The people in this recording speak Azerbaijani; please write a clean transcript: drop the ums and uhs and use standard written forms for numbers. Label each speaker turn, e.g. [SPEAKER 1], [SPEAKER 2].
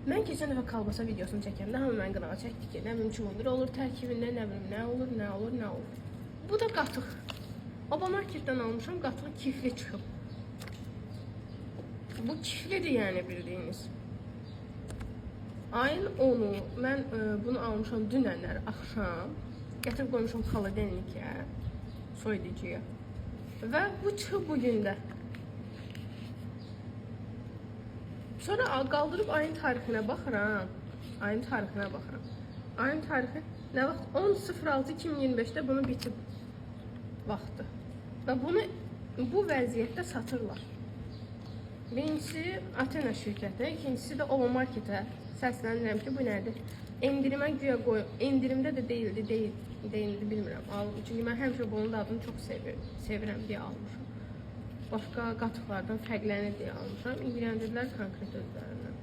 [SPEAKER 1] Mən keçən dəfə kalbasa videosunu çəkəndə hamı mən qınağa çəkdi ki, nə bilim çuğundur olur tərkibində, nə bilim nə olur. Bu da qatıq. Obamarketdən almışam, qatığı kifli çıxıb. Bu kiflidir yəni bildiyiniz. Ayın 10'u mən bunu almışam dünənlər axşam. Gətirib qoymuşam xaladelnikə, soyuducuya. Və bu çıxıb bugün də. Sonra qaldırıb ayın tarixinə baxıram. Ayın tarixi nə vaxt? 10.06.2025-də bunu bitib vaxtı. Və bunu bu vəziyyətdə satırlar. Birincisi Athena şirkəti, ikincisi də Obamarketə səslənirəm ki, bu nədir? Endirimə güya qoy, endirimdə də deyildi bilmirəm. Çünki mən həmişə bunun adını çox sevirəm deyə almışam. Başqa qatıqlardan fərqlənir deyə almışam. İngiləndilər konkret özlərindən.